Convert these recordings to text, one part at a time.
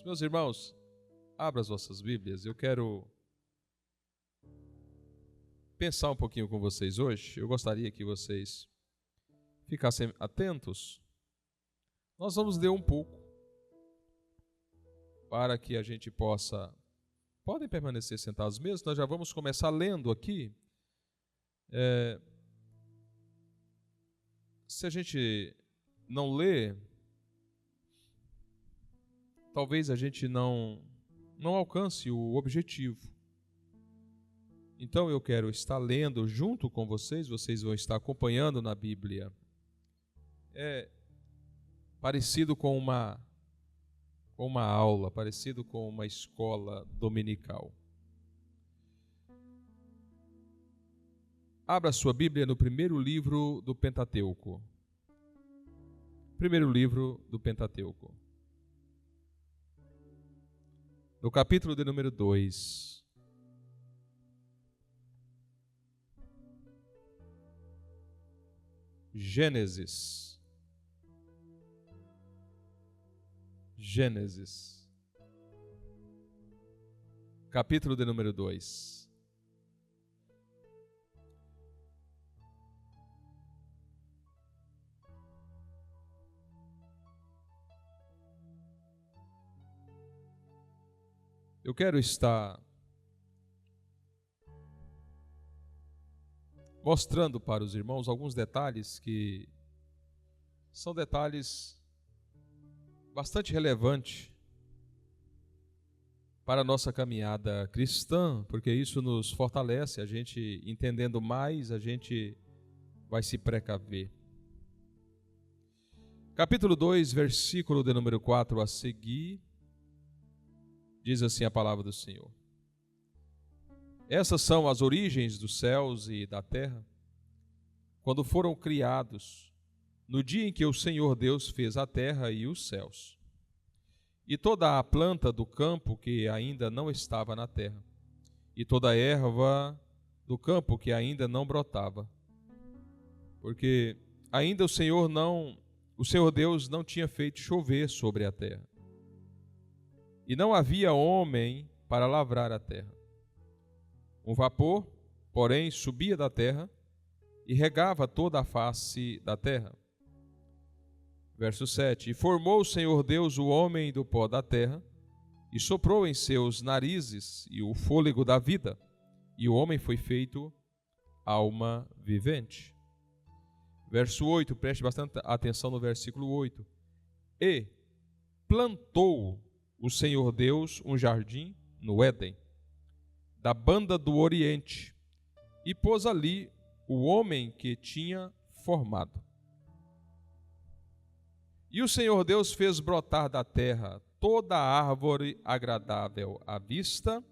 Meus irmãos, abra as vossas Bíblias. Eu quero pensar um pouquinho com vocês hoje. Eu gostaria que vocês ficassem atentos. Nós vamos ler um pouco para que a gente possa... Podem permanecer sentados mesmo, nós já vamos começar lendo aqui. Se a gente não lê, talvez a gente não alcance o objetivo. Então eu quero estar lendo junto com vocês, vocês vão estar acompanhando na Bíblia. É parecido com uma aula, parecido com uma escola dominical. Abra sua Bíblia no primeiro livro do Pentateuco. Primeiro livro do Pentateuco. No capítulo de número 2. Gênesis. Capítulo de número 2. Eu quero estar mostrando para os irmãos alguns detalhes que são detalhes bastante relevantes para a nossa caminhada cristã, porque isso nos fortalece, a gente entendendo mais, a gente vai se precaver. Capítulo 2, versículo de número 4 a seguir, diz assim a palavra do Senhor. Essas são as origens dos céus e da terra, quando foram criados, no dia em que o Senhor Deus fez a terra e os céus, e toda a planta do campo que ainda não estava na terra, e toda a erva do campo que ainda não brotava, porque ainda o Senhor Deus não tinha feito chover sobre a terra, e não havia homem para lavrar a terra. Um vapor, porém, subia da terra e regava toda a face da terra. Verso 7. E formou o Senhor Deus o homem do pó da terra, e soprou em seus narizes e o fôlego da vida, e o homem foi feito alma vivente. Verso 8, preste bastante atenção no versículo 8. E plantou o Senhor Deus um jardim no Éden, da banda do Oriente, e pôs ali o homem que tinha formado. E o Senhor Deus fez brotar da terra toda a árvore agradável à vista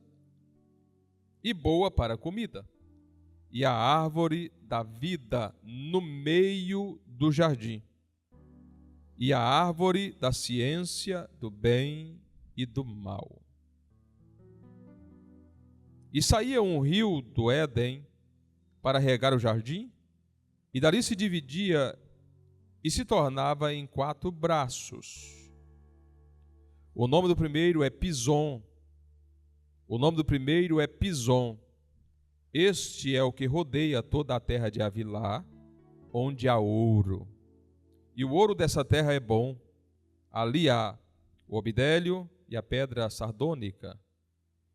e boa para a comida, e a árvore da vida no meio do jardim, e a árvore da ciência do bem e do mal. E saía um rio do Éden para regar o jardim, e dali se dividia e se tornava em 4 braços. O nome do primeiro é Pison. Este é o que rodeia toda a terra de Havilá, onde há ouro. E o ouro dessa terra é bom. Ali há o obidélio e a pedra sardônica.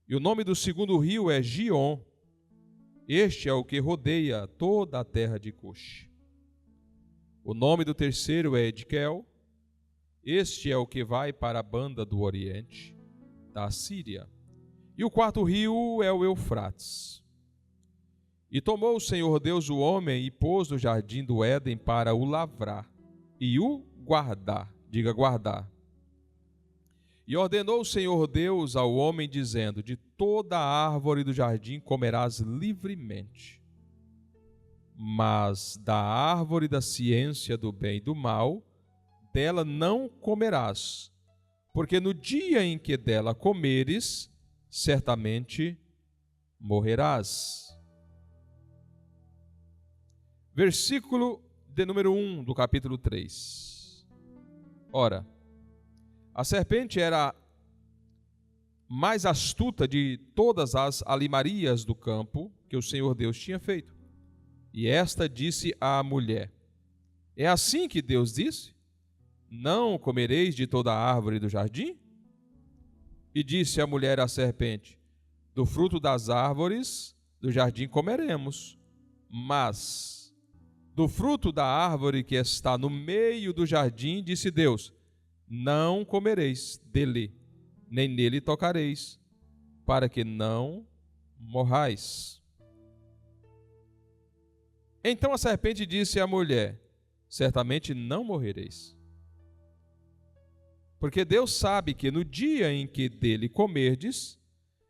E o nome do segundo rio é Gion. Este é o que rodeia toda a terra de Cush. O nome do terceiro é Edquel. Este é o que vai para a banda do Oriente, da Síria. E o quarto rio é o Eufrates. E tomou o Senhor Deus o homem e pôs no jardim do Éden para o lavrar e o guardar. Diga guardar. E ordenou o Senhor Deus ao homem, dizendo: de toda a árvore do jardim comerás livremente, mas da árvore da ciência do bem e do mal, dela não comerás, porque no dia em que dela comeres, certamente morrerás. Versículo de número 1 do capítulo 3. Ora, a serpente era mais astuta de todas as alimarias do campo que o Senhor Deus tinha feito. E esta disse à mulher: é assim que Deus disse: não comereis de toda a árvore do jardim? E disse a mulher à serpente: do fruto das árvores do jardim comeremos, mas do fruto da árvore que está no meio do jardim, disse Deus: não comereis dele, nem nele tocareis, para que não morrais. Então a serpente disse à mulher: certamente não morrereis. Porque Deus sabe que no dia em que dele comerdes,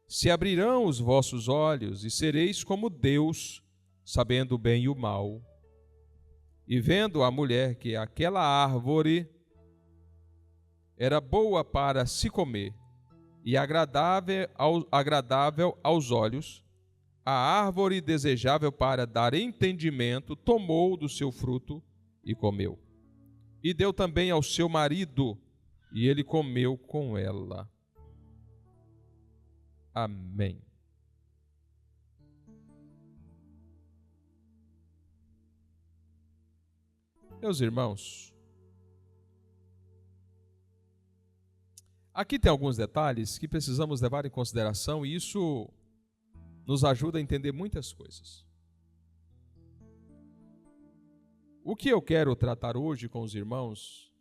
se abrirão os vossos olhos e sereis como Deus, sabendo o bem e o mal. E vendo a mulher que aquela árvore era boa para se comer e agradável aos olhos, a árvore desejável para dar entendimento, tomou do seu fruto e comeu. E deu também ao seu marido, e ele comeu com ela. Amém. Meus irmãos, aqui tem alguns detalhes que precisamos levar em consideração e isso nos ajuda a entender muitas coisas. O que eu quero tratar hoje com os irmãos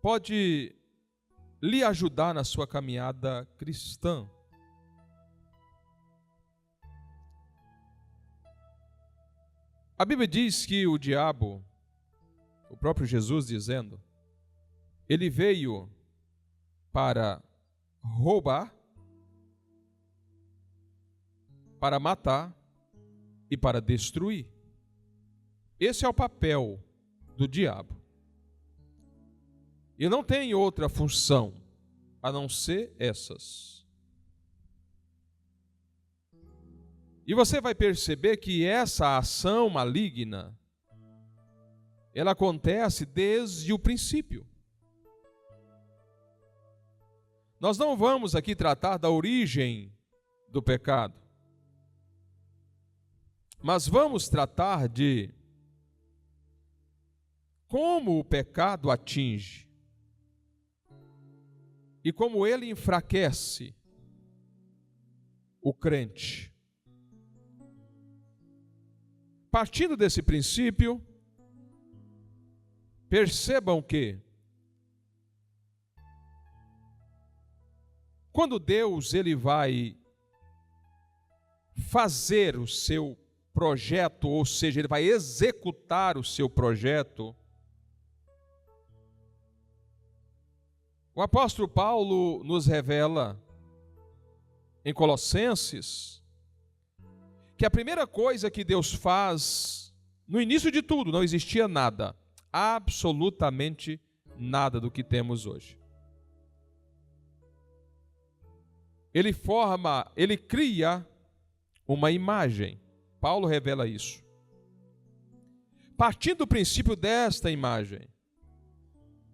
pode lhe ajudar na sua caminhada cristã. A Bíblia diz que o diabo, o próprio Jesus dizendo, ele veio para roubar, para matar e para destruir. Esse é o papel do diabo. E não tem outra função a não ser essas. E você vai perceber que essa ação maligna, ela acontece desde o princípio. Nós não vamos aqui tratar da origem do pecado, mas vamos tratar de como o pecado atinge e como ele enfraquece o crente. Partindo desse princípio, percebam que quando Deus ele vai fazer o seu projeto, ou seja, ele vai executar o seu projeto, o apóstolo Paulo nos revela em Colossenses que a primeira coisa que Deus faz, no início de tudo, não existia nada, absolutamente nada do que temos hoje. Ele cria uma imagem. Paulo revela isso. Partindo do princípio desta imagem,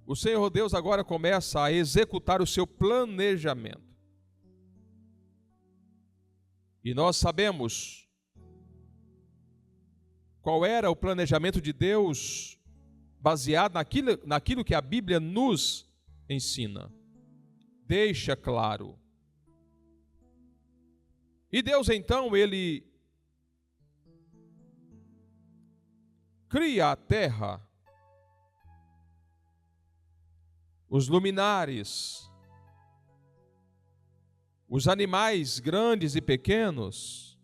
o Senhor Deus agora começa a executar o seu planejamento. E nós sabemos qual era o planejamento de Deus baseado naquilo que a Bíblia nos ensina. Deixa claro. E Deus então, ele cria a terra, os luminares, os animais grandes e pequenos,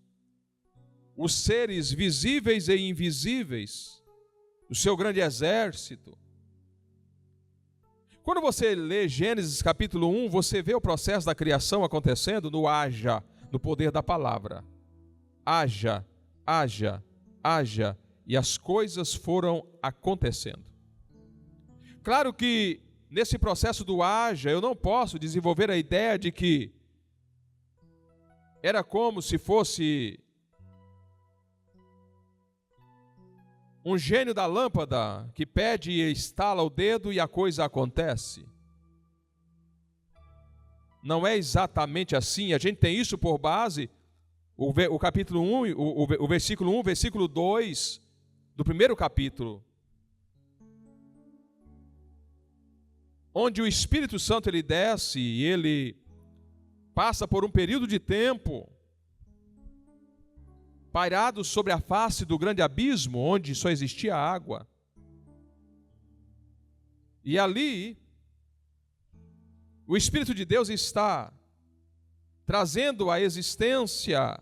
os seres visíveis e invisíveis, o seu grande exército. Quando você lê Gênesis capítulo 1, você vê o processo da criação acontecendo no haja, no poder da palavra. Haja, haja, haja, e as coisas foram acontecendo. Claro que nesse processo do haja, eu não posso desenvolver a ideia de que era como se fosse um gênio da lâmpada que pede e estala o dedo e a coisa acontece. Não é exatamente assim. A gente tem isso por base, o capítulo 1, o versículo 1, versículo 2 do primeiro capítulo, onde o Espírito Santo ele desce e ele passa por um período de tempo pairado sobre a face do grande abismo, onde só existia água. E ali, o Espírito de Deus está trazendo à existência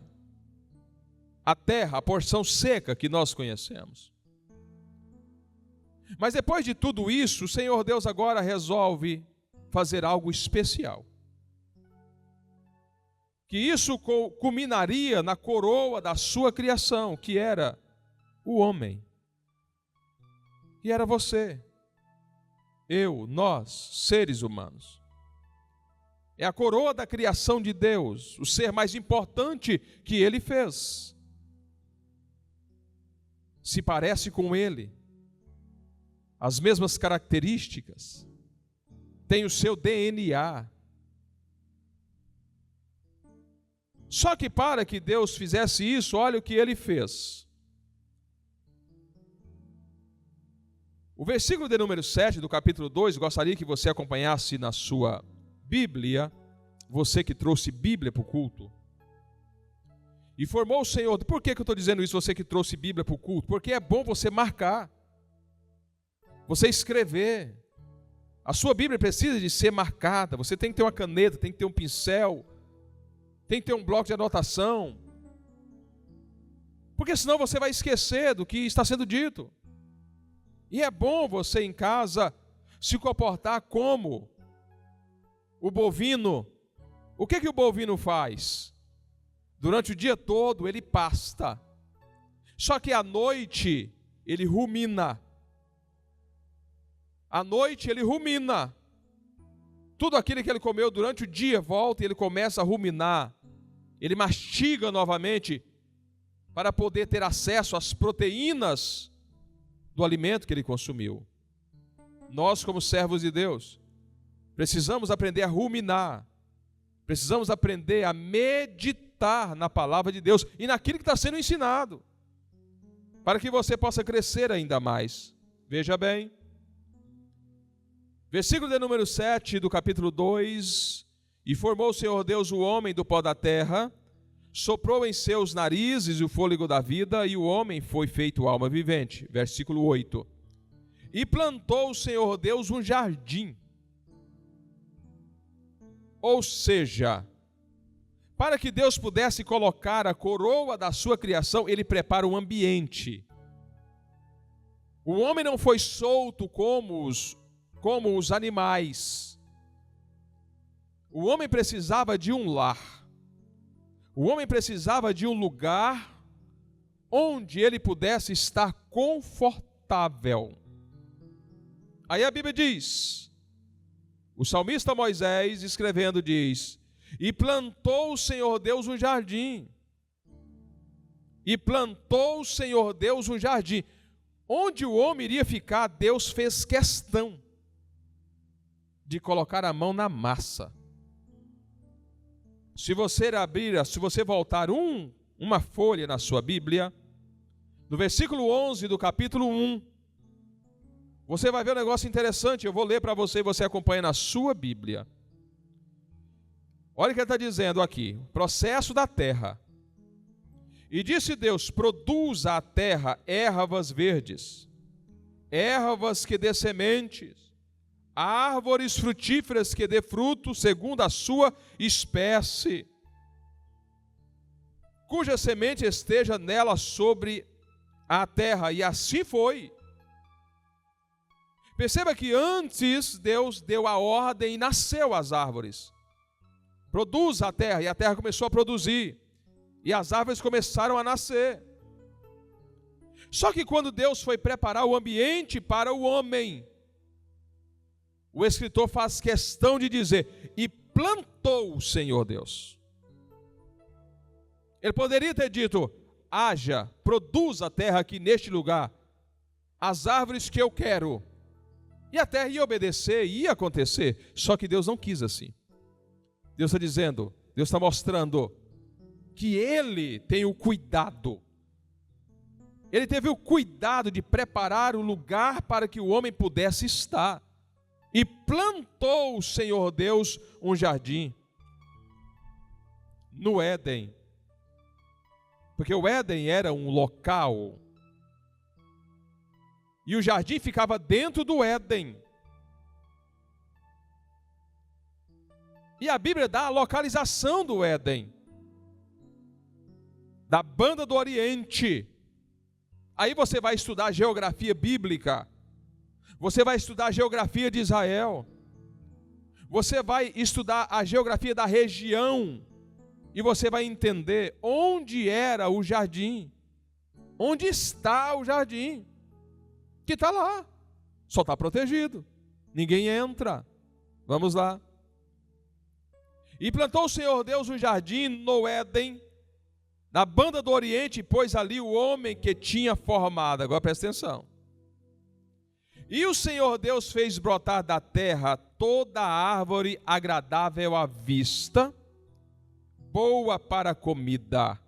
a terra, a porção seca que nós conhecemos. Mas depois de tudo isso, o Senhor Deus agora resolve fazer algo especial. Que isso culminaria na coroa da sua criação, que era o homem. Que era você, eu, nós, seres humanos. É a coroa da criação de Deus, o ser mais importante que Ele fez. Se parece com Ele, as mesmas características, tem o seu DNA. Só que para que Deus fizesse isso, olha o que Ele fez. O versículo de número 7 do capítulo 2, gostaria que você acompanhasse na sua Bíblia, você que trouxe Bíblia para o culto. E formou o Senhor. Por que eu estou dizendo isso, você que trouxe Bíblia para o culto? Porque é bom você marcar, você escrever. A sua Bíblia precisa de ser marcada. Você tem que ter uma caneta, tem que ter um pincel, tem que ter um bloco de anotação. Porque senão você vai esquecer do que está sendo dito. E é bom você em casa se comportar como o bovino. O que o bovino faz? Durante o dia todo ele pasta. Só que à noite ele rumina. À noite ele rumina. Tudo aquilo que ele comeu durante o dia volta e ele começa a ruminar. Ele mastiga novamente para poder ter acesso às proteínas do alimento que ele consumiu. Nós, como servos de Deus, precisamos aprender a ruminar. Precisamos aprender a meditar na palavra de Deus e naquilo que está sendo ensinado, para que você possa crescer ainda mais. Veja bem, versículo de número 7 do capítulo 2: E formou o Senhor Deus o homem do pó da terra, soprou em seus narizes o fôlego da vida, e o homem foi feito alma vivente. Versículo 8: E plantou o Senhor Deus um jardim. Ou seja, para que Deus pudesse colocar a coroa da sua criação, Ele prepara um ambiente. O homem não foi solto como os animais. O homem precisava de um lar. O homem precisava de um lugar onde ele pudesse estar confortável. Aí a Bíblia diz, o salmista Moisés escrevendo diz: E plantou o Senhor Deus um jardim. E plantou o Senhor Deus um jardim. Onde o homem iria ficar, Deus fez questão de colocar a mão na massa. Se você voltar uma folha na sua Bíblia, no versículo 11 do capítulo 1, você vai ver um negócio interessante. Eu vou ler para você e você acompanha na sua Bíblia. Olha o que ele está dizendo aqui: processo da terra. E disse Deus: produza a terra ervas verdes, ervas que dê sementes, árvores frutíferas que dê fruto segundo a sua espécie, cuja semente esteja nela sobre a terra. E assim foi. Perceba que antes Deus deu a ordem e nasceu as árvores. Produz a terra, e a terra começou a produzir, e as árvores começaram a nascer. Só que quando Deus foi preparar o ambiente para o homem, o escritor faz questão de dizer: e plantou o Senhor Deus. Ele poderia ter dito: haja, produza a terra aqui neste lugar, as árvores que eu quero. E a terra ia obedecer, ia acontecer. Só que Deus não quis assim. Deus está dizendo, Deus está mostrando que Ele tem o cuidado. Ele teve o cuidado de preparar o lugar para que o homem pudesse estar. E plantou o Senhor Deus um jardim no Éden. Porque o Éden era um local. E o jardim ficava dentro do Éden. E a Bíblia dá a localização do Éden. Da banda do Oriente. Aí você vai estudar geografia bíblica. Você vai estudar a geografia de Israel. Você vai estudar a geografia da região. E você vai entender onde era o jardim. Onde está o jardim. Que está lá. Só está protegido. Ninguém entra. Vamos lá. E plantou o Senhor Deus um jardim no Éden, na banda do Oriente, pôs ali o homem que tinha formado. Agora presta atenção. E o Senhor Deus fez brotar da terra toda árvore agradável à vista, boa para a comida,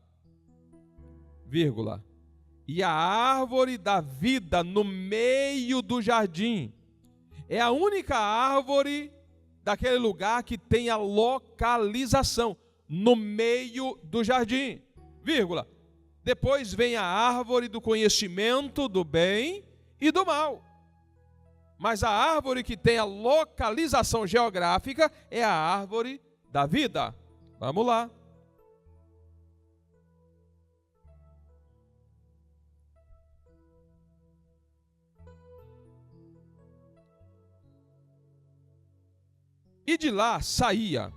vírgula, e a árvore da vida no meio do jardim. É a única árvore daquele lugar que tem a localização, no meio do jardim, vírgula. Depois vem a árvore do conhecimento do bem e do mal. Mas a árvore que tem a localização geográfica é a árvore da vida. Vamos lá. E de lá saía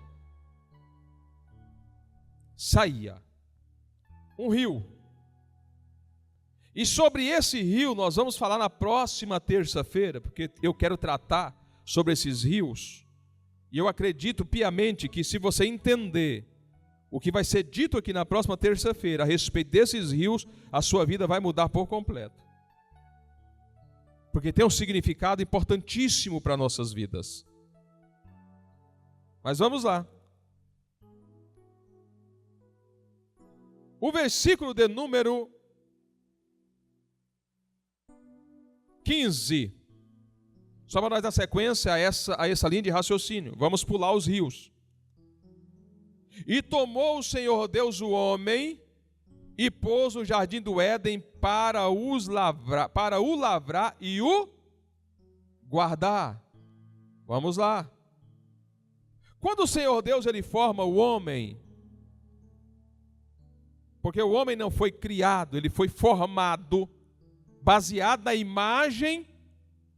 um rio. E sobre esse rio nós vamos falar na próxima terça-feira, porque eu quero tratar sobre esses rios. E eu acredito piamente que se você entender o que vai ser dito aqui na próxima terça-feira a respeito desses rios, a sua vida vai mudar por completo. Porque tem um significado importantíssimo para nossas vidas. Mas vamos lá. O versículo de número 15. Só para nós dar sequência a essa linha de raciocínio. Vamos pular os rios. E tomou o Senhor Deus o homem e pôs no jardim do Éden para o lavrar e o guardar. Vamos lá. Quando o Senhor Deus ele forma o homem, porque o homem não foi criado, ele foi formado, baseado na imagem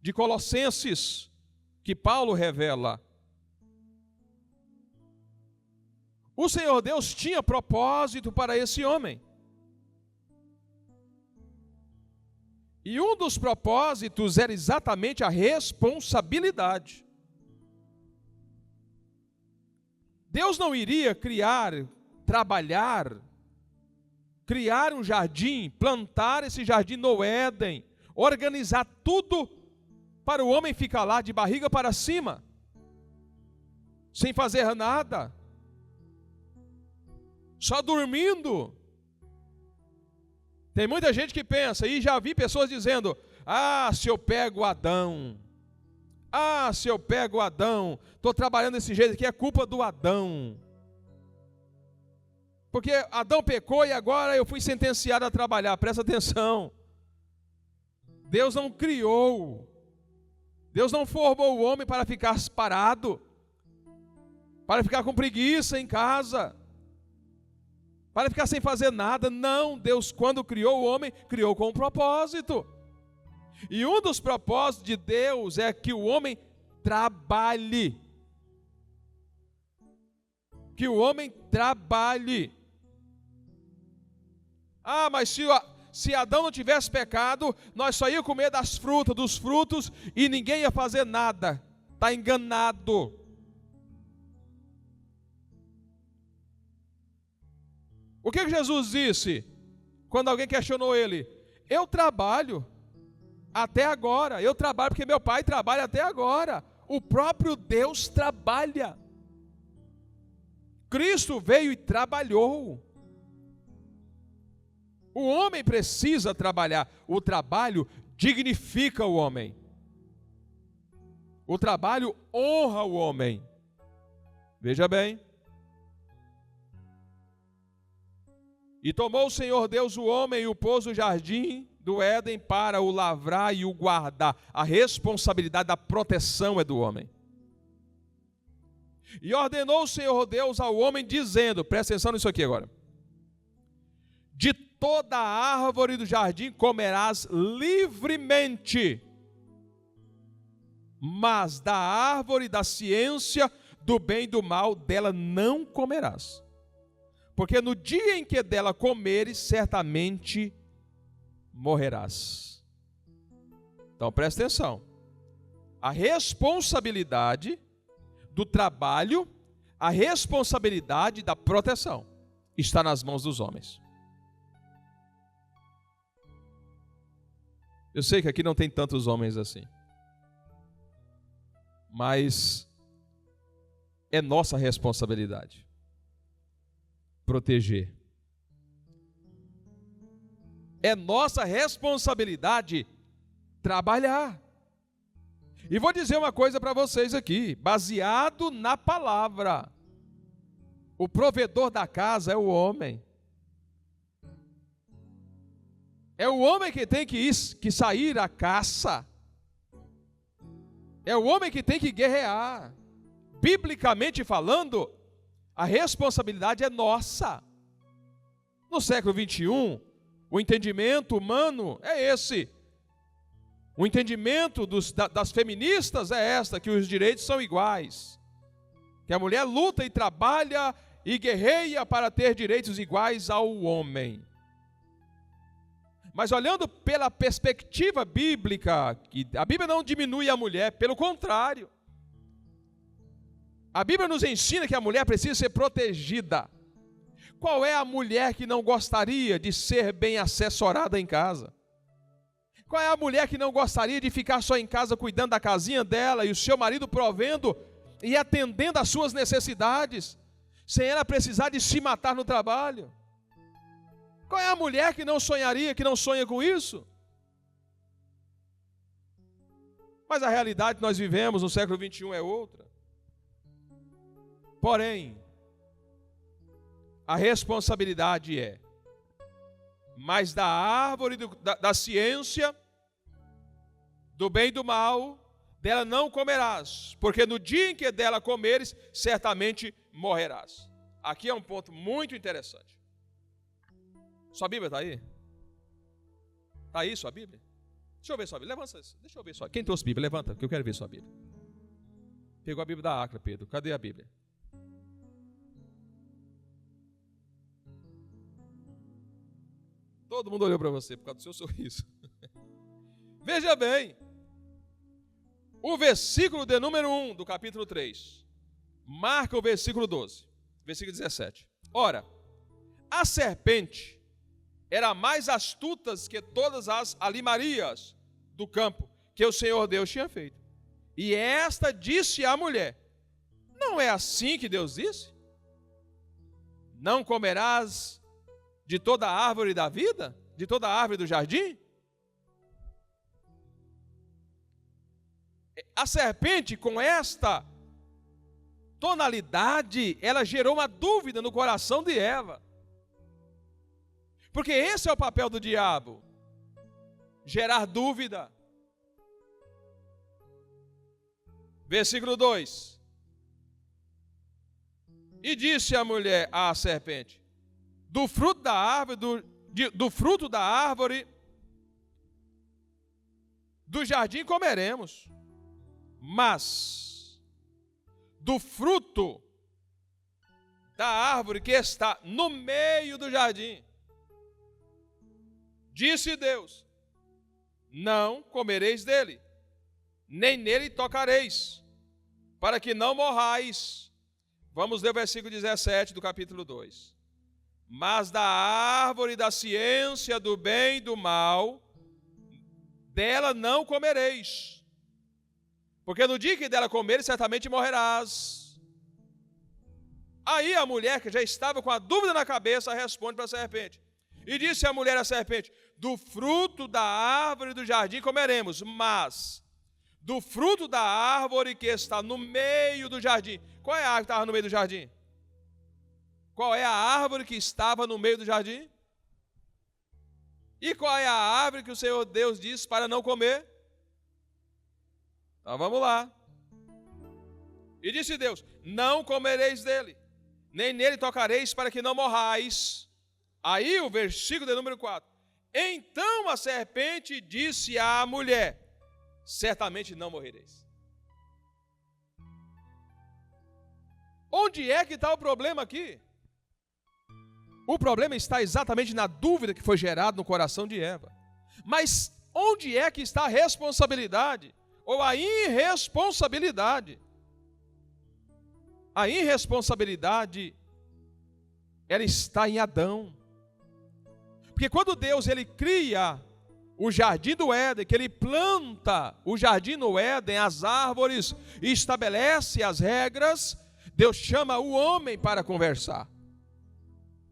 de Colossenses, que Paulo revela. O Senhor Deus tinha propósito para esse homem. E um dos propósitos era exatamente a responsabilidade. Deus não iria trabalhar, criar um jardim, plantar esse jardim no Éden, organizar tudo para o homem ficar lá de barriga para cima, sem fazer nada, só dormindo. Tem muita gente que pensa, e já vi pessoas dizendo, se eu pego Adão, se eu pego Adão, estou trabalhando desse jeito aqui, é culpa do Adão. Porque Adão pecou e agora eu fui sentenciado a trabalhar. Presta atenção. Deus não criou. Deus não formou o homem para ficar parado. Para ficar com preguiça em casa. Para ficar sem fazer nada. Não, Deus quando criou o homem, criou com um propósito. E um dos propósitos de Deus é que o homem trabalhe. Que o homem trabalhe. Mas se Adão não tivesse pecado, nós só íamos comer dos frutos, e ninguém ia fazer nada. Está enganado. O que Jesus disse? Quando alguém questionou ele, eu trabalho. até agora. Eu trabalho porque meu pai trabalha até agora. O próprio Deus trabalha. Cristo veio e trabalhou. O homem precisa trabalhar. O trabalho dignifica o homem. O trabalho honra o homem. Veja bem. E tomou o Senhor Deus o homem e o pôs no jardim do Éden para o lavrar e o guardar. A responsabilidade da proteção é do homem. E ordenou o Senhor Deus ao homem dizendo, presta atenção nisso aqui agora: de toda a árvore do jardim comerás livremente, mas da árvore da ciência do bem e do mal dela não comerás, porque no dia em que dela comeres, certamente morrerás. Então presta atenção. A responsabilidade do trabalho, a responsabilidade da proteção está nas mãos dos homens. Eu sei que aqui não tem tantos homens assim, mas é nossa responsabilidade proteger. É nossa responsabilidade trabalhar. E vou dizer uma coisa para vocês aqui, baseado na palavra. O provedor da casa é o homem. É o homem que tem que sair à caça. É o homem que tem que guerrear. Biblicamente falando, a responsabilidade é nossa. No século 21, o entendimento humano é esse. O entendimento das feministas é esta, que os direitos são iguais. Que a mulher luta e trabalha e guerreia para ter direitos iguais ao homem. Mas olhando pela perspectiva bíblica, que a Bíblia não diminui a mulher, pelo contrário. A Bíblia nos ensina que a mulher precisa ser protegida. Qual é a mulher que não gostaria de ser bem assessorada em casa? Qual é a mulher que não gostaria de ficar só em casa cuidando da casinha dela e o seu marido provendo e atendendo às suas necessidades, sem ela precisar de se matar no trabalho? Qual é a mulher que não sonharia, que não sonha com isso? Mas a realidade que nós vivemos no século 21 é outra. Porém, a responsabilidade é: mas da árvore da ciência, do bem e do mal, dela não comerás, porque no dia em que dela comeres, certamente morrerás. Aqui é um ponto muito interessante. Sua Bíblia está aí? Está aí sua Bíblia? Deixa eu ver sua Bíblia. Levanta, deixa eu ver sua. Quem trouxe Bíblia? Levanta, que eu quero ver sua Bíblia. Pegou a Bíblia da Acra, Pedro. Cadê a Bíblia? Todo mundo olhou para você por causa do seu sorriso. Veja bem. O versículo de número 1 do capítulo 3 marca o versículo 12. Versículo 17. Ora, a serpente era mais astuta que todas as alimarias do campo que o Senhor Deus tinha feito. E esta disse à mulher: não é assim que Deus disse? Não comerás de toda a árvore da vida? De toda a árvore do jardim? A serpente, com esta tonalidade, ela gerou uma dúvida no coração de Eva. Porque esse é o papel do diabo: gerar dúvida. Versículo 2. E disse a mulher à serpente: do fruto da árvore, do fruto da árvore do jardim comeremos, mas do fruto da árvore que está no meio do jardim, disse Deus: não comereis dele, nem nele tocareis, para que não morrais. Vamos ler o versículo 17 do capítulo 2. Mas da árvore da ciência do bem e do mal, dela não comereis, porque no dia que dela comeres, certamente morrerás. Aí a mulher, que já estava com a dúvida na cabeça, responde para a serpente. E disse a mulher à serpente: do fruto da árvore do jardim comeremos, mas do fruto da árvore que está no meio do jardim. Qual é a árvore que estava no meio do jardim? Qual é a árvore que estava no meio do jardim? E qual é a árvore que o Senhor Deus disse para não comer? Então vamos lá. E disse Deus: não comereis dele, nem nele tocareis, para que não morrais. Aí o versículo de número 4. Então a serpente disse à mulher: certamente não morrereis. Onde é que está o problema aqui? O problema está exatamente na dúvida que foi gerada no coração de Eva. Mas onde é que está a responsabilidade? Ou a irresponsabilidade? A irresponsabilidade, ela está em Adão. Porque quando Deus ele cria o jardim do Éden, que ele planta o jardim no Éden, as árvores, e estabelece as regras, Deus chama o homem para conversar.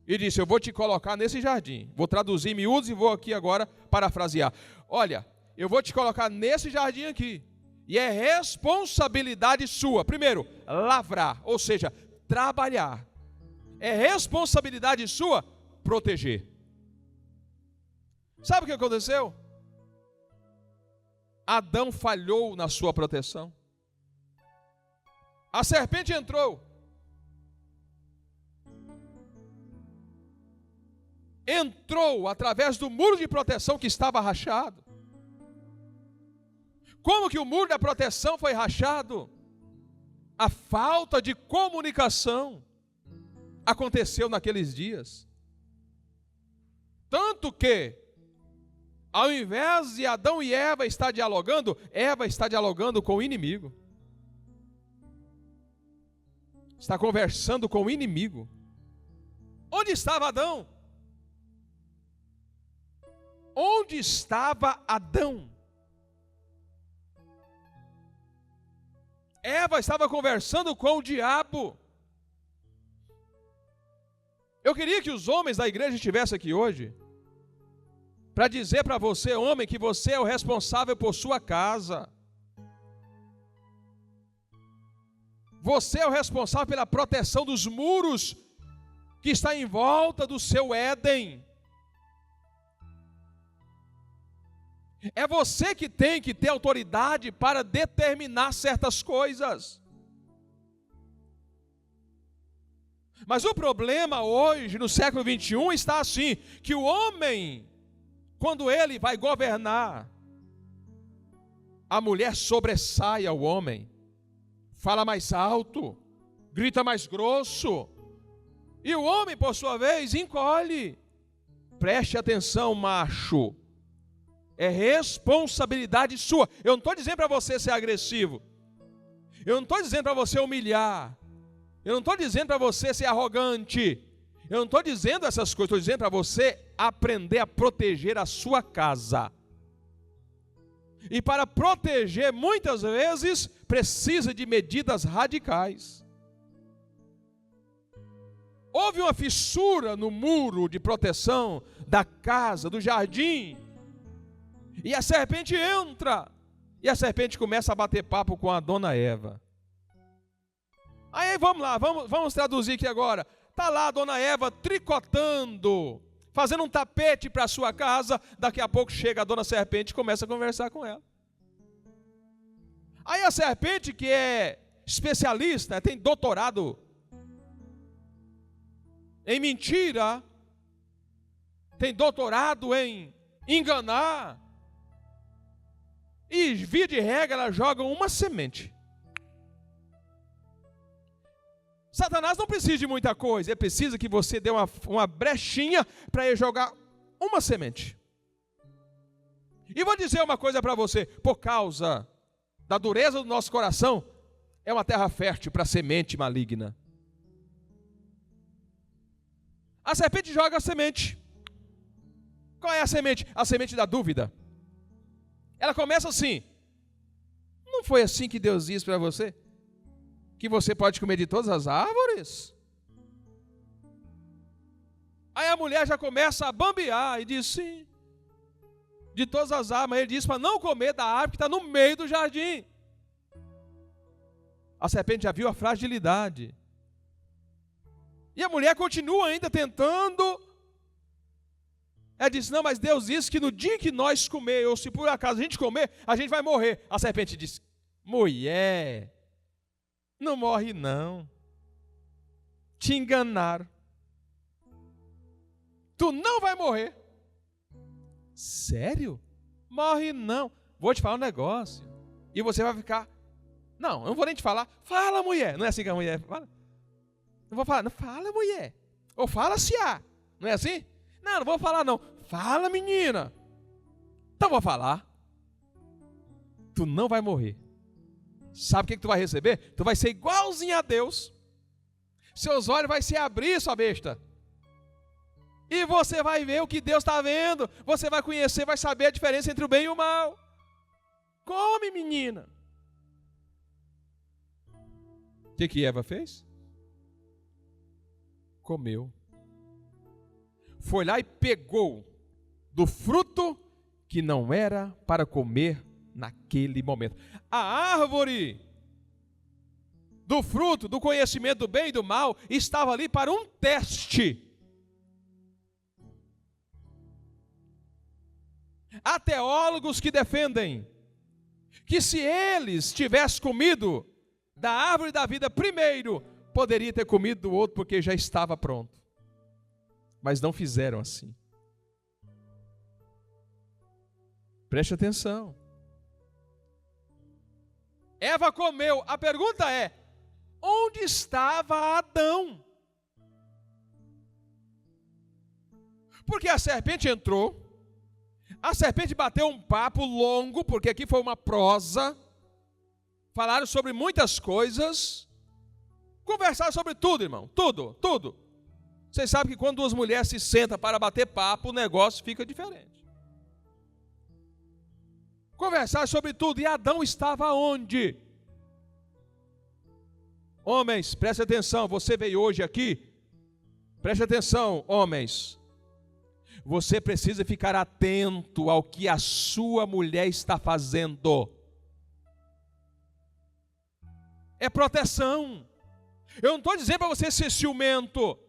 E disse: eu vou te colocar nesse jardim. Vou traduzir em miúdos e vou aqui agora parafrasear. Olha, eu vou te colocar nesse jardim aqui. E é responsabilidade sua. Primeiro, lavrar, ou seja, trabalhar. É responsabilidade sua proteger. Sabe o que aconteceu? Adão falhou na sua proteção. A serpente entrou. Entrou através do muro de proteção que estava rachado. Como que o muro da proteção foi rachado? A falta de comunicação aconteceu naqueles dias. Tanto que, ao invés de Adão e Eva estar dialogando, Eva está dialogando com o inimigo. Está conversando com o inimigo. Onde estava Adão? Onde estava Adão? Eva estava conversando com o diabo. Eu queria que os homens da igreja estivessem aqui hoje para dizer para você, homem, que você é o responsável por sua casa. Você é o responsável pela proteção dos muros que está em volta do seu Éden. É você que tem que ter autoridade para determinar certas coisas. Mas o problema hoje, no século 21, está assim, que o homem, quando ele vai governar, a mulher sobressai ao homem, fala mais alto, grita mais grosso, e o homem, por sua vez, encolhe. Preste atenção, macho. É responsabilidade sua. Eu não estou dizendo para você ser agressivo. Eu não estou dizendo para você humilhar. Eu não estou dizendo para você ser arrogante. Eu não estou dizendo essas coisas. Estou dizendo para você aprender a proteger a sua casa. E para proteger, muitas vezes, precisa de medidas radicais. Houve uma fissura no muro de proteção da casa, do jardim. E a serpente entra. E a serpente começa a bater papo com a dona Eva. Aí vamos lá, vamos traduzir aqui agora. Está lá a dona Eva tricotando, fazendo um tapete para a sua casa. Daqui a pouco chega a dona serpente e começa a conversar com ela. Aí a serpente, que é especialista, tem doutorado em mentira, tem doutorado em enganar, e via de regra ela joga uma semente. Satanás não precisa de muita coisa, ele precisa que você dê uma brechinha para ele jogar uma semente. E vou dizer uma coisa para você, por causa da dureza do nosso coração, é uma terra fértil para semente maligna. A serpente joga a semente. Qual é a semente? A semente da dúvida. Ela começa assim: não foi assim que Deus disse para você? Que você pode comer de todas as árvores? Aí a mulher já começa a bambear e diz: sim, de todas as árvores. Ele diz para não comer da árvore que está no meio do jardim. A serpente já viu a fragilidade. E a mulher continua ainda tentando. Ela diz: não, mas Deus disse que no dia que nós comer, ou se por acaso a gente comer, a gente vai morrer. A serpente diz: mulher, não morre não. Te enganaram. Tu não vai morrer. Sério? Morre não. Vou te falar um negócio. E você vai ficar: não, eu não vou nem te falar. Fala, mulher. Não é assim que a mulher fala? Não vou falar. Não, fala, mulher. Ou fala, se há. Não é assim? Não, não vou falar não. Fala, menina. Então vou falar. Tu não vai morrer. Sabe o que tu vai receber? Tu vai ser igualzinho a Deus. Seus olhos vão se abrir, sua besta. E você vai ver o que Deus está vendo. Você vai conhecer, vai saber a diferença entre o bem e o mal. Come, menina. O que Eva fez? Comeu. Foi lá e pegou do fruto que não era para comer naquele momento. A árvore do fruto, do conhecimento do bem e do mal, estava ali para um teste. Há teólogos que defendem que se eles tivessem comido da árvore da vida primeiro, poderia ter comido do outro porque já estava pronto. Mas não fizeram assim. Preste atenção. Eva comeu. A pergunta é: onde estava Adão? Porque a serpente entrou. A serpente bateu um papo longo, porque aqui foi uma prosa. Falaram sobre muitas coisas. Conversaram sobre tudo, irmão. Tudo, tudo. Vocês sabem que quando duas mulheres se sentam para bater papo, o negócio fica diferente. Conversaram sobre tudo. E Adão estava onde? Homens, preste atenção. Você veio hoje aqui. Preste atenção, homens. Você precisa ficar atento ao que a sua mulher está fazendo. É proteção. Eu não estou dizendo para você ser ciumento,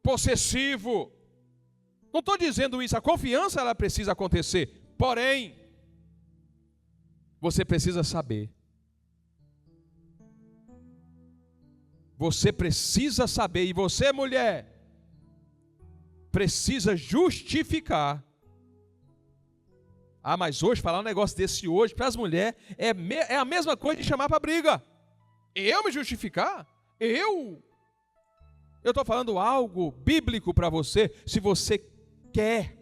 possessivo. Não estou dizendo isso. A confiança ela precisa acontecer. Porém, você precisa saber. Você precisa saber. E você, mulher, precisa justificar. Ah, mas hoje, falar um negócio desse hoje, para as mulheres, é a mesma coisa de chamar para briga. Eu me justificar? Eu estou falando algo bíblico para você. Se você quer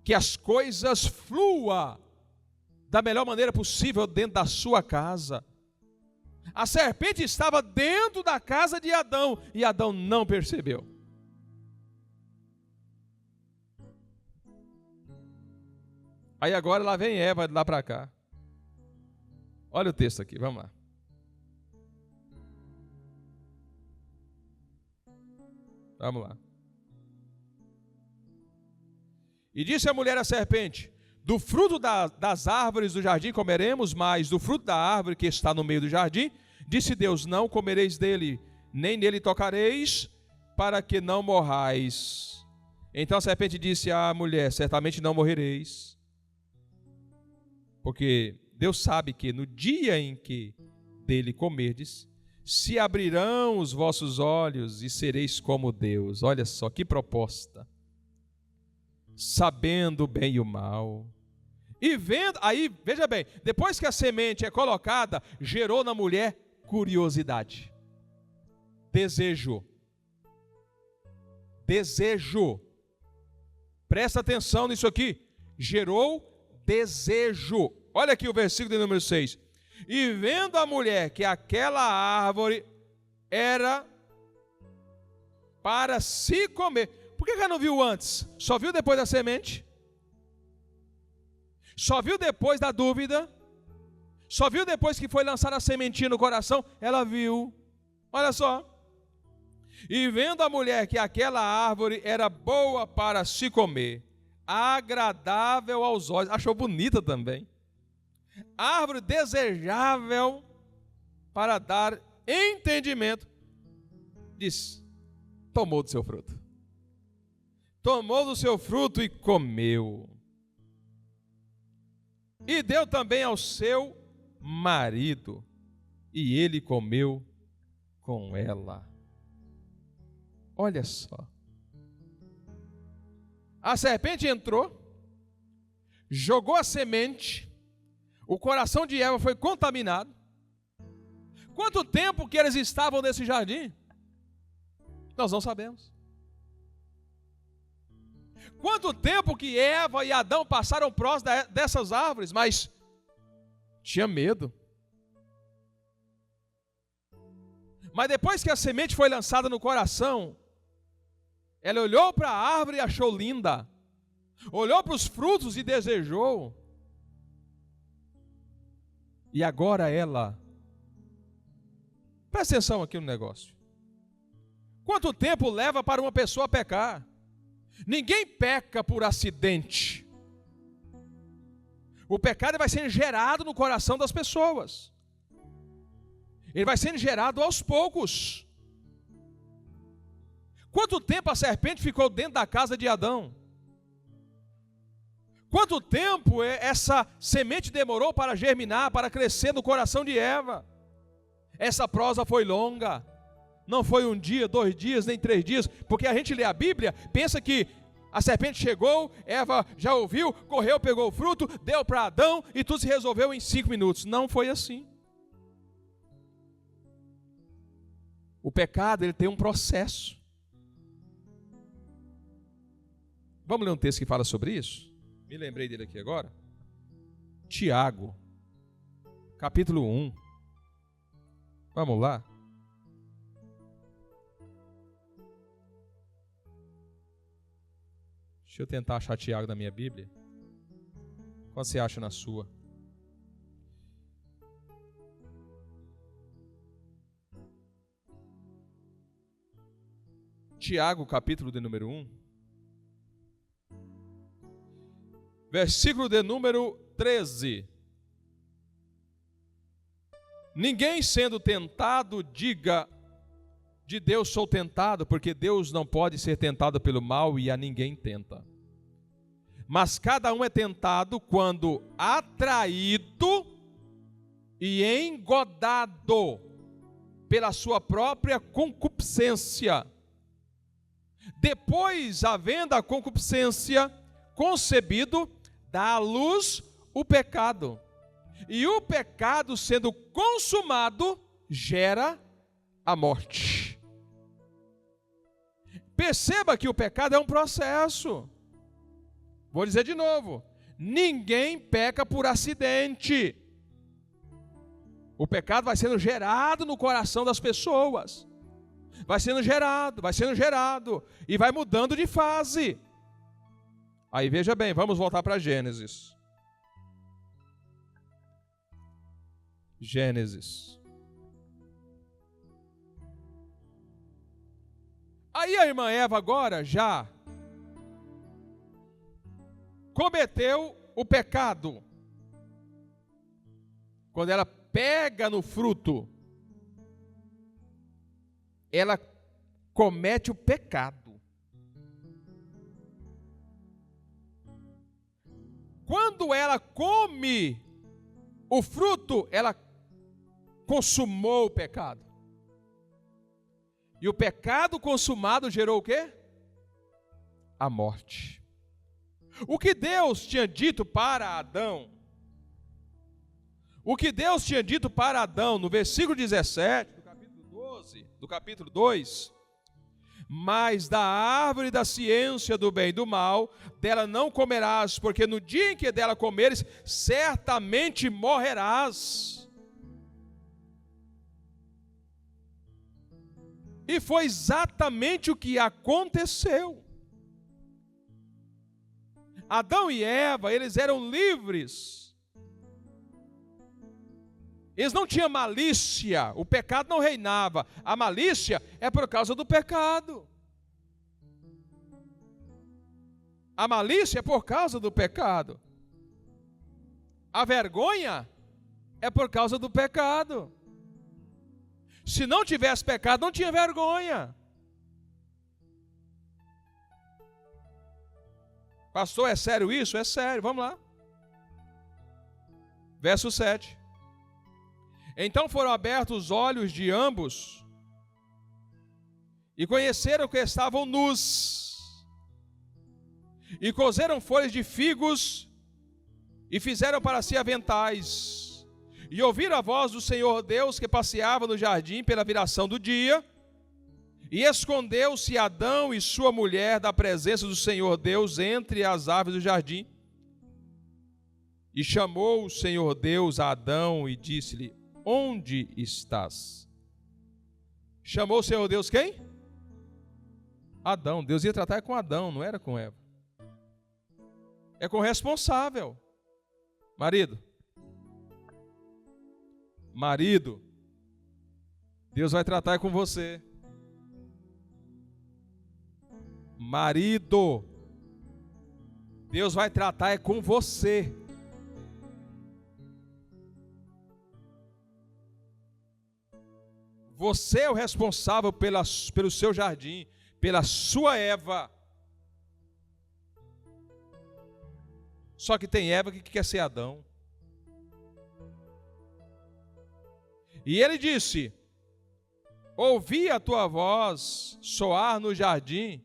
que as coisas fluam da melhor maneira possível dentro da sua casa. A serpente estava dentro da casa de Adão e Adão não percebeu. Aí agora lá vem Eva de lá para cá. Olha o texto aqui, vamos lá. Vamos lá. E disse a mulher à serpente: do fruto das árvores do jardim comeremos, mas do fruto da árvore que está no meio do jardim, disse Deus: não comereis dele, nem nele tocareis, para que não morrais. Então a serpente disse à mulher: certamente não morrereis. Porque Deus sabe que no dia em que dele comerdes, se abrirão os vossos olhos e sereis como Deus. Olha só que proposta. Sabendo o bem e o mal. E vendo, aí, veja bem, depois que a semente é colocada, gerou na mulher curiosidade. Desejo. Desejo. Presta atenção nisso aqui. Gerou desejo. Olha aqui o versículo de número 6. E vendo a mulher que aquela árvore era para se comer. Por que ela não viu antes? Só viu depois da semente? Só viu depois da dúvida, só viu depois que foi lançada a sementinha no coração, ela viu, olha só. E vendo a mulher que aquela árvore era boa para se comer, agradável aos olhos, achou bonita também, árvore desejável para dar entendimento, disse, tomou do seu fruto. Tomou do seu fruto e comeu. E deu também ao seu marido, e ele comeu com ela. Olha só. A serpente entrou, jogou a semente, o coração de Eva foi contaminado. Quanto tempo que eles estavam nesse jardim? Nós não sabemos. Quanto tempo que Eva e Adão passaram próximos dessas árvores, mas tinha medo. Mas depois que a semente foi lançada no coração, ela olhou para a árvore e achou linda. Olhou para os frutos e desejou. E agora ela... Presta atenção aqui no negócio. Quanto tempo leva para uma pessoa pecar? Ninguém peca por acidente. O pecado vai sendo gerado no coração das pessoas. Ele vai sendo gerado aos poucos. Quanto tempo a serpente ficou dentro da casa de Adão? Quanto tempo essa semente demorou para germinar, para crescer no coração de Eva? Essa prosa foi longa. Não foi um dia, 2 dias, nem 3 dias, porque a gente lê a Bíblia, pensa que a serpente chegou, Eva já ouviu, correu, pegou o fruto, deu para Adão e tudo se resolveu em 5 minutos. Não foi assim. O pecado, ele tem um processo. Vamos ler um texto que fala sobre isso? Me lembrei dele aqui agora. Tiago, capítulo 1. Vamos lá. Deixa eu tentar achar Tiago na minha Bíblia. Qual você acha na sua? Tiago, capítulo de número 1. Versículo de número 13. Ninguém sendo tentado, diga, de Deus sou tentado, porque Deus não pode ser tentado pelo mal e a ninguém tenta. Mas cada um é tentado quando atraído e engodado pela sua própria concupiscência. Depois, havendo a concupiscência concebido, dá à luz o pecado. E o pecado, sendo consumado, gera a morte. Perceba que o pecado é um processo. Vou dizer de novo: ninguém peca por acidente. O pecado vai sendo gerado no coração das pessoas. Vai sendo gerado, e vai mudando de fase. Aí veja bem, vamos voltar para Gênesis. Gênesis. Aí a irmã Eva agora já cometeu o pecado. Quando ela pega no fruto, ela comete o pecado. Quando ela come o fruto, ela consumou o pecado. E o pecado consumado gerou o quê? A morte. O que Deus tinha dito para Adão, no versículo 17, do capítulo 12, do capítulo 2, mas da árvore da ciência do bem e do mal, dela não comerás, porque no dia em que dela comeres, certamente morrerás. E foi exatamente o que aconteceu. Adão e Eva, eles eram livres. Eles não tinham malícia, o pecado não reinava. A malícia é por causa do pecado. A malícia é por causa do pecado. A vergonha é por causa do pecado. Se não tivesse pecado, não tinha vergonha. Pastor, é sério isso? É sério, vamos lá. Verso 7. Então foram abertos os olhos de ambos e conheceram que estavam nus. E coseram folhas de figos e fizeram para si aventais. E ouviram a voz do Senhor Deus que passeava no jardim pela viração do dia. E escondeu-se Adão e sua mulher da presença do Senhor Deus entre as árvores do jardim. E chamou o Senhor Deus a Adão e disse-lhe: onde estás? Chamou o Senhor Deus quem? Adão. Deus ia tratar com Adão, não era com Eva. É com o responsável. Marido, Deus vai tratar com você. Marido, Deus vai tratar com você. Você é o responsável pelo seu jardim, pela sua Eva. Só que tem Eva que quer ser Adão. E ele disse: ouvi a tua voz soar no jardim,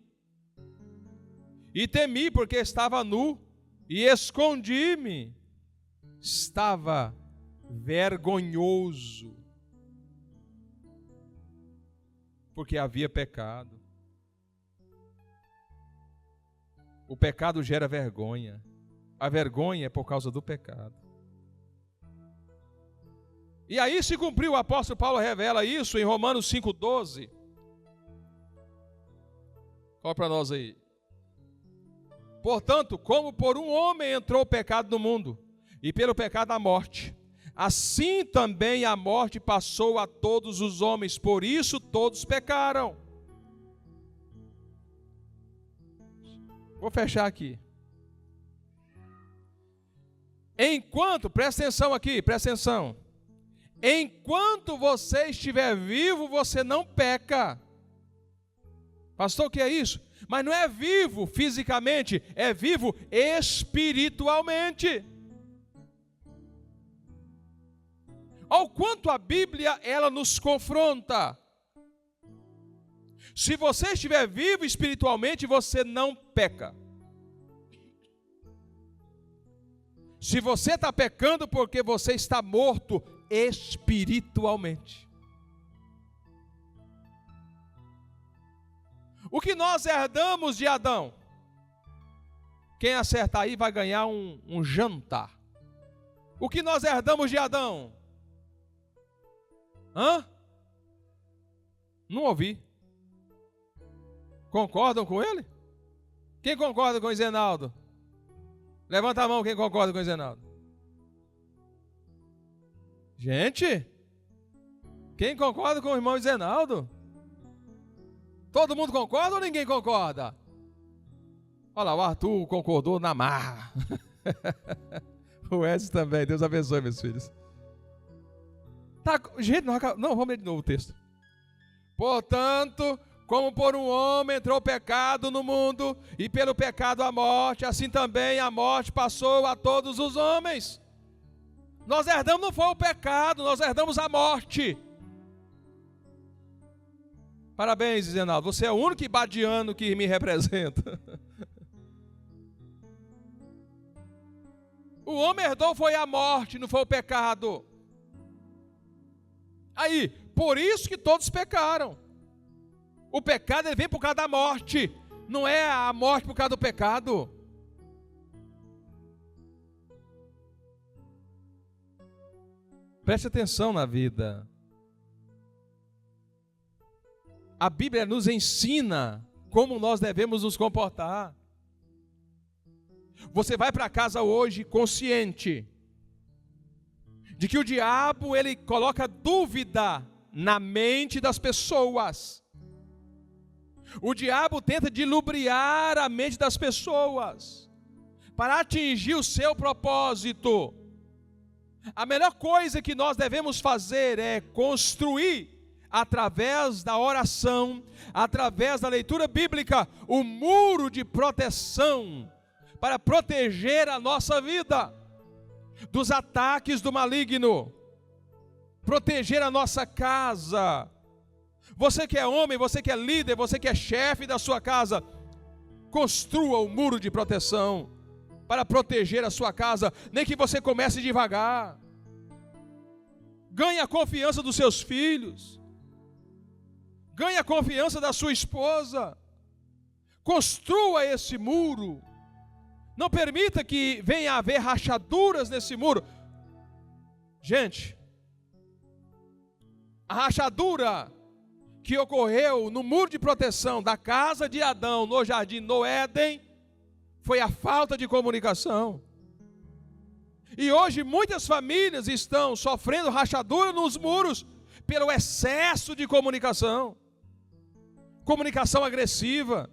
e temi porque estava nu, e escondi-me. Estava vergonhoso, porque havia pecado. O pecado gera vergonha. A vergonha é por causa do pecado. E aí se cumpriu, o apóstolo Paulo revela isso em Romanos 5,12. Olha para nós aí. Portanto, como por um homem entrou o pecado no mundo, e pelo pecado a morte, assim também a morte passou a todos os homens, por isso todos pecaram. Vou fechar aqui. Enquanto, presta atenção aqui, presta atenção. Enquanto você estiver vivo, você não peca. Pastor, o que é isso? Mas não é vivo fisicamente, é vivo espiritualmente. Ao quanto a Bíblia, ela nos confronta. Se você estiver vivo espiritualmente, você não peca. Se você está pecando porque você está morto espiritualmente. O que nós herdamos de Adão? Quem acertar aí vai ganhar um jantar. O que nós herdamos de Adão? Não ouvi. Concordam com ele? Quem concorda com o Zenaldo? Levanta a mão quem concorda com o Zenaldo. Gente, quem concorda com o irmão Zenaldo? Todo mundo concorda ou ninguém concorda? Olha lá, o Arthur concordou na marra. O Wesley também, Deus abençoe, meus filhos. Tá, gente, não, vamos ler de novo o texto. Portanto, como por um homem entrou o pecado no mundo, e pelo pecado a morte, assim também a morte passou a todos os homens. Nós herdamos não foi o pecado, nós herdamos a morte. Parabéns, Zenaldo, você é o único ibadiano que me representa. O homem herdou foi a morte, não foi o pecado. Aí, por isso que todos pecaram. O pecado ele vem por causa da morte, não é a morte por causa do pecado. Preste atenção na vida. A Bíblia nos ensina como nós devemos nos comportar. Você vai para casa hoje consciente de que o diabo, ele coloca dúvida na mente das pessoas. O diabo tenta dilubriar a mente das pessoas para atingir o seu propósito. A melhor coisa que nós devemos fazer é construir, através da oração, através da leitura bíblica, o muro de proteção para proteger a nossa vida dos ataques do maligno, proteger a nossa casa. Você que é homem, você que é líder, você que é chefe da sua casa, construa um muro de proteção para proteger a sua casa, nem que você comece devagar. Ganhe a confiança dos seus filhos, ganhe a confiança da sua esposa, construa esse muro. Não permita que venha a haver rachaduras nesse muro. Gente, a rachadura que ocorreu no muro de proteção da casa de Adão, no jardim, no Éden, foi a falta de comunicação. E hoje muitas famílias estão sofrendo rachadura nos muros pelo excesso de comunicação. Comunicação agressiva,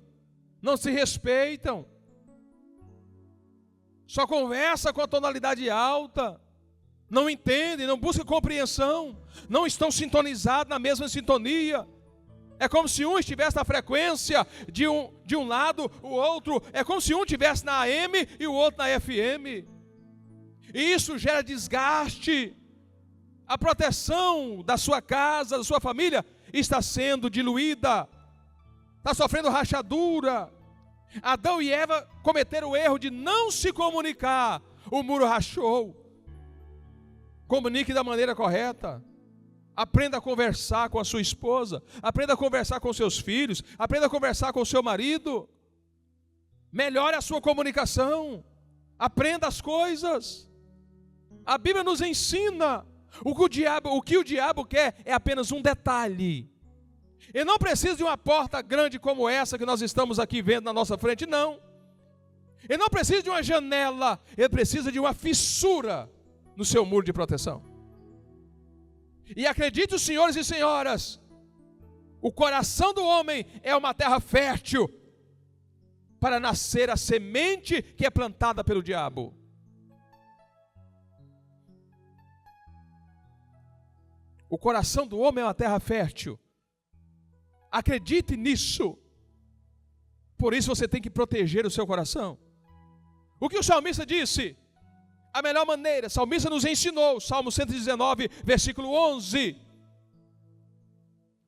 não se respeitam, só conversa com a tonalidade alta, não entendem, não buscam compreensão, não estão sintonizados na mesma sintonia. É como se um estivesse na frequência de um lado, o outro, é como se um estivesse na AM e o outro na FM. E isso gera desgaste. A proteção da sua casa, da sua família, está sendo diluída, está sofrendo rachadura. Adão e Eva cometeram o erro de não se comunicar. O muro rachou. Comunique da maneira correta. Aprenda a conversar com a sua esposa. Aprenda a conversar com seus filhos. Aprenda a conversar com o seu marido. Melhore a sua comunicação. Aprenda as coisas. A Bíblia nos ensina. O que o diabo quer é apenas um detalhe. Ele não precisa de uma porta grande como essa que nós estamos aqui vendo na nossa frente, não. Ele não precisa de uma janela, ele precisa de uma fissura no seu muro de proteção. E acredite, os senhores e senhoras, o coração do homem é uma terra fértil para nascer a semente que é plantada pelo diabo. O coração do homem é uma terra fértil. Acredite nisso. Por isso você tem que proteger o seu coração. O que o salmista disse? A melhor maneira, o salmista nos ensinou, Salmo 119, versículo 11.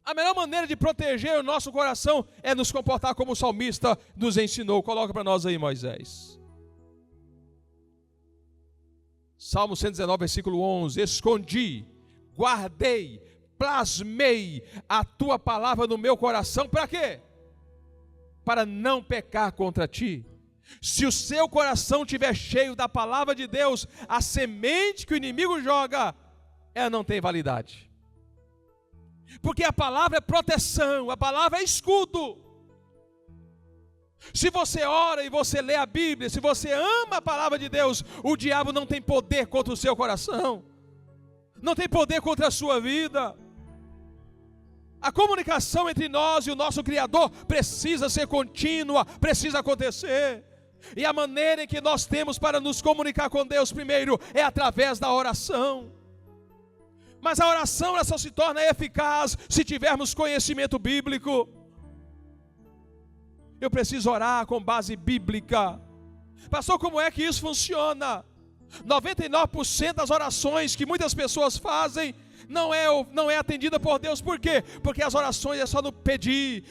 A melhor maneira de proteger o nosso coração é nos comportar como o salmista nos ensinou. Coloca para nós aí, Moisés. Salmo 119, versículo 11. Escondi, guardei, plasmei a tua palavra no meu coração. Para quê? Para não pecar contra ti. Se o seu coração estiver cheio da palavra de Deus, a semente que o inimigo joga, ela não tem validade. Porque a palavra é proteção, a palavra é escudo. Se você ora e você lê a Bíblia, se você ama a palavra de Deus, o diabo não tem poder contra o seu coração, não tem poder contra a sua vida. A comunicação entre nós e o nosso Criador precisa ser contínua, precisa acontecer. E a maneira em que nós temos para nos comunicar com Deus primeiro é através da oração. Mas a oração ela só se torna eficaz se tivermos conhecimento bíblico. Eu preciso orar com base bíblica. Pastor, como é que isso funciona? 99% das orações que muitas pessoas fazem não é atendida por Deus. Por quê? Porque as orações é só no pedir,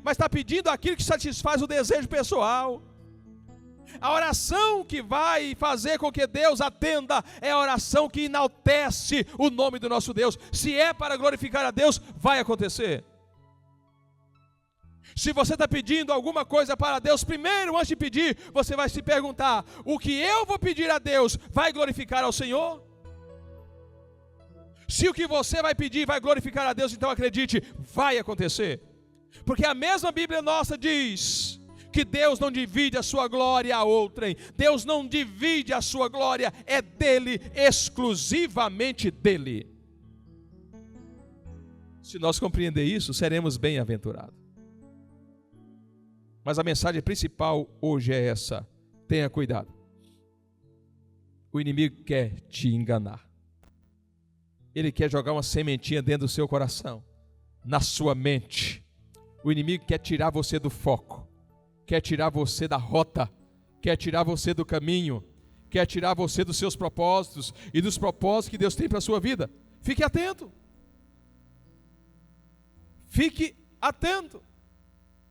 mas está pedindo aquilo que satisfaz o desejo pessoal. A oração que vai fazer com que Deus atenda é a oração que enaltece o nome do nosso Deus. Se é para glorificar a Deus, vai acontecer. Se você está pedindo alguma coisa para Deus, primeiro, antes de pedir, você vai se perguntar: o que eu vou pedir a Deus vai glorificar ao Senhor? Se o que você vai pedir vai glorificar a Deus, então acredite, vai acontecer. Porque a mesma Bíblia nossa diz: que Deus não divide a sua glória a outrem. Deus não divide a sua glória, é dele, exclusivamente dele. Se nós compreender isso, seremos bem-aventurados. Mas a mensagem principal hoje é essa: tenha cuidado. O inimigo quer te enganar. Ele quer jogar uma sementinha dentro do seu coração, na sua mente. O inimigo quer tirar você do foco, quer tirar você da rota, quer tirar você do caminho, quer tirar você dos seus propósitos e dos propósitos que Deus tem para a sua vida. Fique atento. Fique atento.